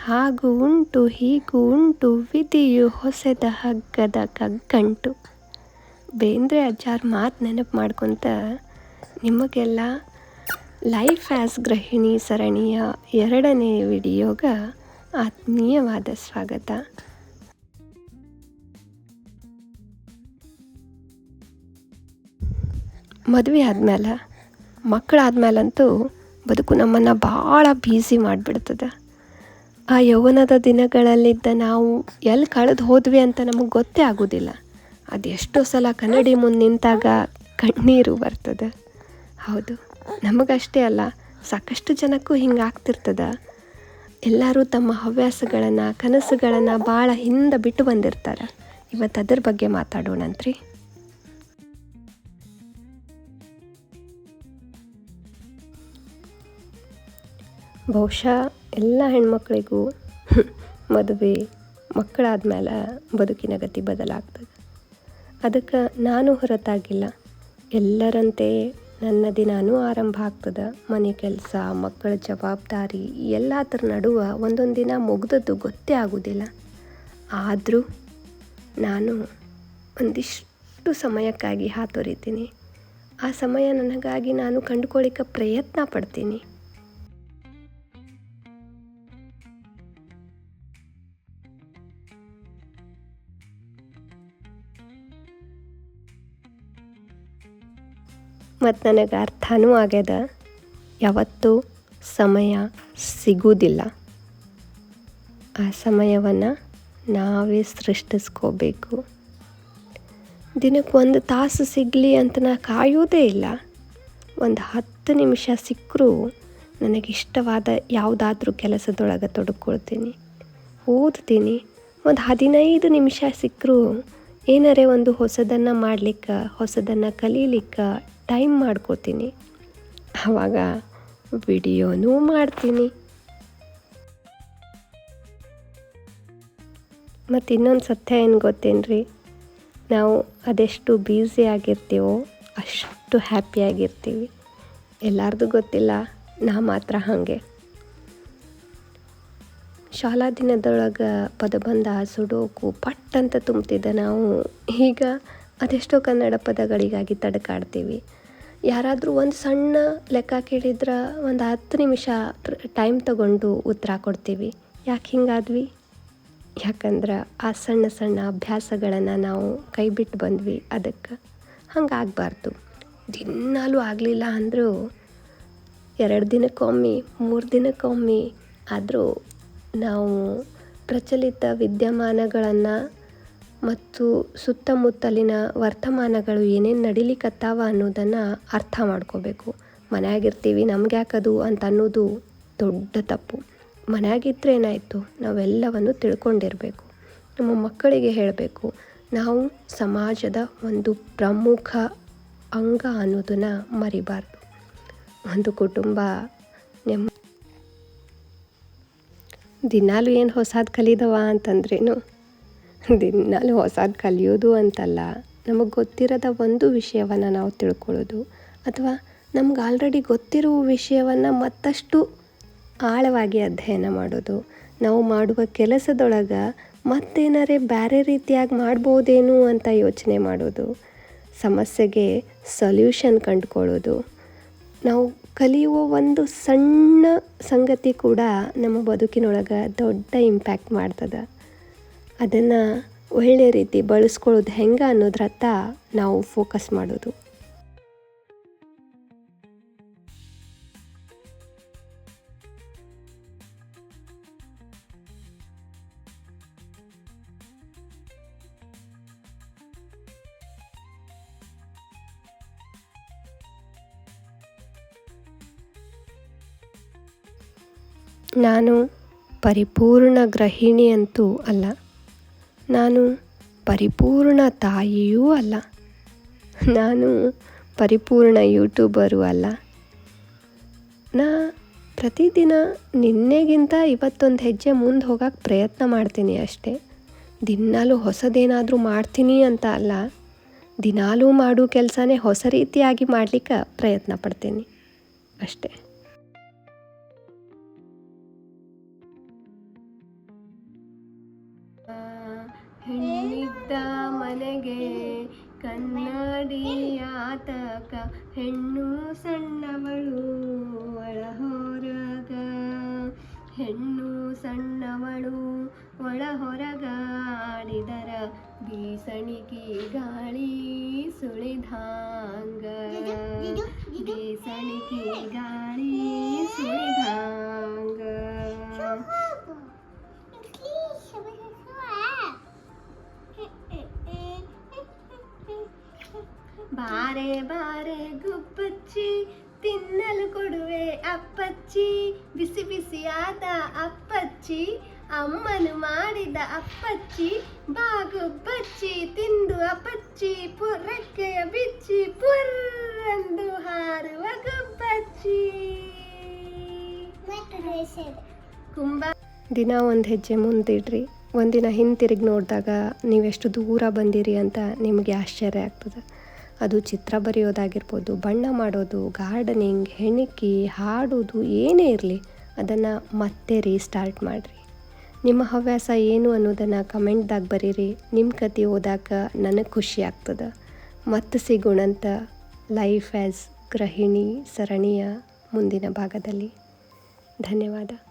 ಹಾಗೂ ಉಂಟು ಹೀಗೂ ಉಂಟು ವಿಧಿಯು ಹೊಸದ ಹಗ್ಗದ ಕಗ್ಗಂಟು. ಬೇಂದ್ರೆ ಅಜ್ಜಾರ್ ಮಾತು ನೆನಪು ಮಾಡ್ಕೊತ ನಿಮಗೆಲ್ಲ ಲೈಫ್ ಆ್ಯಸ್ ಗೃಹಿಣಿ ಸರಣಿಯ 2ನೇ ವಿಡಿಯೋಗೆ ಆತ್ಮೀಯವಾದ ಸ್ವಾಗತ. ಮದುವೆ ಆದಮೇಲೆ ಮಕ್ಕಳಾದ್ಮೇಲಂತೂ ಬದುಕು ನಮ್ಮನ್ನು ಭಾಳ ಬ್ಯೂಸಿ ಮಾಡಿಬಿಡ್ತದೆ. ಆ ಯೌವನದ ದಿನಗಳಲ್ಲಿದ್ದ ನಾವು ಎಲ್ಲಿ ಕಳೆದು ಹೋದ್ವಿ ಅಂತ ನಮಗೆ ಗೊತ್ತೇ ಆಗೋದಿಲ್ಲ. ಅದೆಷ್ಟೋ ಸಲ ಕನ್ನಡಿ ಮುಂದೆ ನಿಂತಾಗ ಕಣ್ಣೀರು ಬರ್ತದೆ. ಹೌದು, ನಮಗಷ್ಟೇ ಅಲ್ಲ, ಸಾಕಷ್ಟು ಜನಕ್ಕೂ ಹಿಂಗೆ ಆಗ್ತಿರ್ತದೆ. ಎಲ್ಲರೂ ತಮ್ಮ ಹವ್ಯಾಸಗಳನ್ನು ಕನಸುಗಳನ್ನು ಭಾಳ ಹಿಂದೆ ಬಿಟ್ಟು ಬಂದಿರ್ತಾರೆ. ಇವತ್ತು ಅದ್ರ ಬಗ್ಗೆ ಮಾತಾಡೋಣಂತ್ರಿ. ಬಹುಶಃ ಎಲ್ಲ ಹೆಣ್ಮಕ್ಳಿಗೂ ಮದುವೆ ಮಕ್ಕಳಾದ್ಮೇಲೆ ಬದುಕಿನ ಗತಿ ಬದಲಾಗ್ತದೆ. ಅದಕ್ಕೆ ನಾನು ಹೊರತಾಗಿಲ್ಲ. ಎಲ್ಲರಂತೆ ನನ್ನ ದಿನಾನೂ ಆರಂಭ ಆಗ್ತದೆ. ಮನೆ ಕೆಲಸ, ಮಕ್ಕಳ ಜವಾಬ್ದಾರಿ ಎಲ್ಲದರ ನಡುವೆ ಒಂದೊಂದು ದಿನ ಮುಗ್ದದ್ದು ಗೊತ್ತೇ ಆಗೋದಿಲ್ಲ. ಆದರೂ ನಾನು ಒಂದಿಷ್ಟು ಸಮಯಕ್ಕಾಗಿ ಹಾತೊರಿತೀನಿ. ಆ ಸಮಯ ನನಗಾಗಿ ನಾನು ಕಂಡುಕೊಳ್ಳಿಕ್ಕೆ ಪ್ರಯತ್ನ ಪಡ್ತೀನಿ. ಮತ್ತು ನನಗೆ ಅರ್ಥನೂ ಆಗ್ಯದ, ಯಾವತ್ತೂ ಸಮಯ ಸಿಗುವುದಿಲ್ಲ. ಆ ಸಮಯವನ್ನು ನಾವೇ ಸೃಷ್ಟಿಸ್ಕೋಬೇಕು. ದಿನಕ್ಕೆ 1 ತಾಸು ಸಿಗಲಿ ಅಂತ ನಾ ಕಾಯೋದೇ ಇಲ್ಲ. ಒಂದು 10 ನಿಮಿಷ ಸಿಕ್ಕರೂ ನನಗಿಷ್ಟವಾದ ಯಾವುದಾದ್ರೂ ಕೆಲಸದೊಳಗೆ ತೊಡ್ಕೊಳ್ತೀನಿ, ಓದ್ತೀನಿ. ಒಂದು 15 ನಿಮಿಷ ಸಿಕ್ಕರೂ ಏನಾರೇ ಒಂದು ಹೊಸದನ್ನು ಮಾಡಲಿಕ್ಕೆ, ಹೊಸದನ್ನು ಕಲೀಲಿಕ್ಕೆ ಟೈಮ್ ಮಾಡ್ಕೋತೀನಿ. ಆವಾಗ ವಿಡಿಯೋನೂ ಮಾಡ್ತೀನಿ. ಮತ್ತು ಇನ್ನೊಂದು ಸತ್ಯ ಏನು ಗೊತ್ತೇನ್ರಿ, ನಾವು ಅದೆಷ್ಟು ಬ್ಯೂಸಿ ಆಗಿರ್ತೀವೋ ಅಷ್ಟು ಹ್ಯಾಪಿಯಾಗಿರ್ತೀವಿ. ಎಲ್ಲರದು ಗೊತ್ತಿಲ್ಲ, ನಾ ಮಾತ್ರ ಹಾಗೆ. ಶಾಲಾ ದಿನದೊಳಗೆ ಪದಬಂಧ, ಸುಡೋಕು ಪಟ್ ಅಂತ ತುಂಬ್ತಿದ್ದ ನಾವು ಈಗ ಅದೆಷ್ಟೋ ಕನ್ನಡ ಪದಗಳಿಗಾಗಿ ತಡಕಾಡ್ತೀವಿ. ಯಾರಾದರೂ ಒಂದು ಸಣ್ಣ ಲೆಕ್ಕ ಕೇಳಿದ್ರೆ ಒಂದು 10 ನಿಮಿಷ ಟೈಮ್ ತಗೊಂಡು ಉತ್ತರ ಕೊಡ್ತೀವಿ. ಯಾಕೆ ಹಿಂಗಾದ್ವಿ? ಯಾಕಂದ್ರೆ ಆ ಸಣ್ಣ ಸಣ್ಣ ಅಭ್ಯಾಸಗಳನ್ನು ನಾವು ಕೈ ಬಿಟ್ಟು ಬಂದ್ವಿ. ಅದಕ್ಕೆ ಹಂಗಾಗಬಾರ್ದು. ದಿನಾಲೂ ಆಗಲಿಲ್ಲ ಅಂದರೂ 2 ದಿನಕ್ಕೊಮ್ಮೆ 3 ದಿನಕ್ಕೊಮ್ಮೆ ಆದರೂ ನಾವು ಪ್ರಚಲಿತ ವಿದ್ಯಮಾನಗಳನ್ನು ಮತ್ತು ಸುತ್ತಮುತ್ತಲಿನ ವರ್ತಮಾನಗಳು ಏನೇನು ನಡಿಲಿಕ್ಕತ್ತಾವ ಅನ್ನೋದನ್ನು ಅರ್ಥ ಮಾಡ್ಕೋಬೇಕು. ಮನೆಯಾಗಿರ್ತೀವಿ, ನಮ್ಗೆ ಯಾಕದು ಅಂತ ಅನ್ನೋದು ದೊಡ್ಡ ತಪ್ಪು. ಮನೆಯಾಗಿದ್ದರೆ ಏನಾಯಿತು, ನಾವೆಲ್ಲವನ್ನು ತಿಳ್ಕೊಂಡಿರಬೇಕು. ನಮ್ಮ ಮಕ್ಕಳಿಗೆ ಹೇಳಬೇಕು, ನಾವು ಸಮಾಜದ ಒಂದು ಪ್ರಮುಖ ಅಂಗ ಅನ್ನೋದನ್ನು ಮರಿಬಾರ್ದು. ಒಂದು ಕುಟುಂಬ ದಿನಾಲೂ ಏನು ಹೊಸದು ಕಲಿದವ ಅಂತಂದ್ರೇನು, ದಿನಾಲೂ ಹೊಸದು ಕಲಿಯೋದು ಅಂತಲ್ಲ, ನಮಗೆ ಗೊತ್ತಿರೋದ ಒಂದು ವಿಷಯವನ್ನು ನಾವು ತಿಳ್ಕೊಳ್ಳೋದು, ಅಥವಾ ನಮ್ಗೆ ಆಲ್ರೆಡಿ ಗೊತ್ತಿರುವ ವಿಷಯವನ್ನು ಮತ್ತಷ್ಟು ಆಳವಾಗಿ ಅಧ್ಯಯನ ಮಾಡೋದು. ನಾವು ಮಾಡುವ ಕೆಲಸದೊಳಗೆ ಮತ್ತೇನಾರೇ ಬೇರೆ ರೀತಿಯಾಗಿ ಮಾಡ್ಬೋದೇನು ಅಂತ ಯೋಚನೆ ಮಾಡೋದು. ಸಮಸ್ಯೆಗೆ ಸೊಲ್ಯೂಷನ್ ಕಂಡುಕೊಳ್ಳೋದು. ನಾವು ಕಲಿಯುವ ಒಂದು ಸಣ್ಣ ಸಂಗತಿ ಕೂಡ ನಮ್ಮ ಬದುಕಿನೊಳಗೆ ದೊಡ್ಡ ಇಂಪ್ಯಾಕ್ಟ್ ಮಾಡ್ತದೆ. ಅದನ್ನು ಒಳ್ಳೆಯ ರೀತಿ ಬಳಸ್ಕೊಳ್ಳೋದು ಹೆಂಗೆ ಅನ್ನೋದ್ರತ್ತ ನಾವು ಫೋಕಸ್ ಮಾಡೋದು. ನಾನು ಪರಿಪೂರ್ಣ ಗೃಹಿಣಿ ಅಂತೂ ಅಲ್ಲ, ನಾನು ಪರಿಪೂರ್ಣ ತಾಯಿಯೂ ಅಲ್ಲ, ನಾನು ಪರಿಪೂರ್ಣ ಯೂಟ್ಯೂಬರು ಅಲ್ಲ. ನಾ ಪ್ರತಿದಿನ ನಿನ್ನೆಗಿಂತ ಇವತ್ತೊಂದು ಹೆಜ್ಜೆ ಮುಂದೆ ಹೋಗೋಕ್ಕೆ ಪ್ರಯತ್ನ ಮಾಡ್ತೀನಿ ಅಷ್ಟೇ. ದಿನಾಲೂ ಹೊಸದೇನಾದರೂ ಮಾಡ್ತೀನಿ ಅಂತ ಅಲ್ಲ, ದಿನಾಲೂ ಮಾಡೋ ಕೆಲಸನೇ ಹೊಸ ರೀತಿಯಾಗಿ ಮಾಡಲಿಕ್ಕೆ ಪ್ರಯತ್ನ ಪಡ್ತೀನಿ ಅಷ್ಟೇ. ಹೆಣ್ಣಿದ್ದ ಮನೆಗೆ ಕನ್ನಡಿಯಾತಕ, ಹೆಣ್ಣು ಸಣ್ಣವಳು ಒಳಹೊರಗ, ಹೆಣ್ಣು ಸಣ್ಣವಳು ಒಳಹೊರಗಾಡಿದರ ಬೀಸಣಿಗೆ ಗಾಳಿ ಸುಳಿದಾಂಗ, ಬೀಸಣಿಗೆ ಗಾಳಿ ಸುಳಿದಾಂಗ. ಬಾರೆ ಬಾರೆ ಗುಬ್ಬಚ್ಚಿ, ತಿನ್ನಲು ಕೊಡುವೆ ಅಪ್ಪಚ್ಚಿ, ಬಿಸಿ ಬಿಸಿಯಾದ ಅಪ್ಪಚ್ಚಿ, ಅಮ್ಮನು ಮಾಡಿದ ಅಪ್ಪಚ್ಚಿ, ಬಾಗುಬ್ಬಚ್ಚಿ ತಿಂದು ಅಪ್ಪಚ್ಚಿ, ಪುರ್ರೆಕ್ಕೆಯ ಬಿಚ್ಚಿ ಪುರ್ರೆಂದು ಹಾರುವ ಗುಬ್ಬಚ್ಚಿ. ದಿನ ಒಂದು ಹೆಜ್ಜೆ ಮುಂದಿಡ್ರಿ. ಒಂದಿನ ಹಿಂತಿರುಗಿ ನೋಡಿದಾಗ ನೀವೆಷ್ಟು ದೂರ ಬಂದಿರಿ ಅಂತ ನಿಮಗೆ ಆಶ್ಚರ್ಯ ಆಗ್ತದೆ. ಅದು ಚಿತ್ರ ಬರೆಯೋದಾಗಿರ್ಬೋದು, ಬಣ್ಣ ಮಾಡೋದು, ಗಾರ್ಡನಿಂಗ್, ಹೆಣಿಕೆ, ಹಾಡೋದು, ಏನೇ ಇರಲಿ ಅದನ್ನು ಮತ್ತೆ ರೀಸ್ಟಾರ್ಟ್ ಮಾಡಿರಿ. ನಿಮ್ಮ ಹವ್ಯಾಸ ಏನು ಅನ್ನೋದನ್ನು ಕಮೆಂಟ್ದಾಗ ಬರೀರಿ. ನಿಮ್ಮ ಕತೆ ಓದಾಕ ನನಗೆ ಖುಷಿ ಆಗ್ತದೆ. ಮತ್ತೆ ಸಿಗೋಣಂತ ಲೈಫ್ ಆ್ಯಸ್ ಗೃಹಿಣಿ ಸರಣಿಯ ಮುಂದಿನ ಭಾಗದಲ್ಲಿ. ಧನ್ಯವಾದ.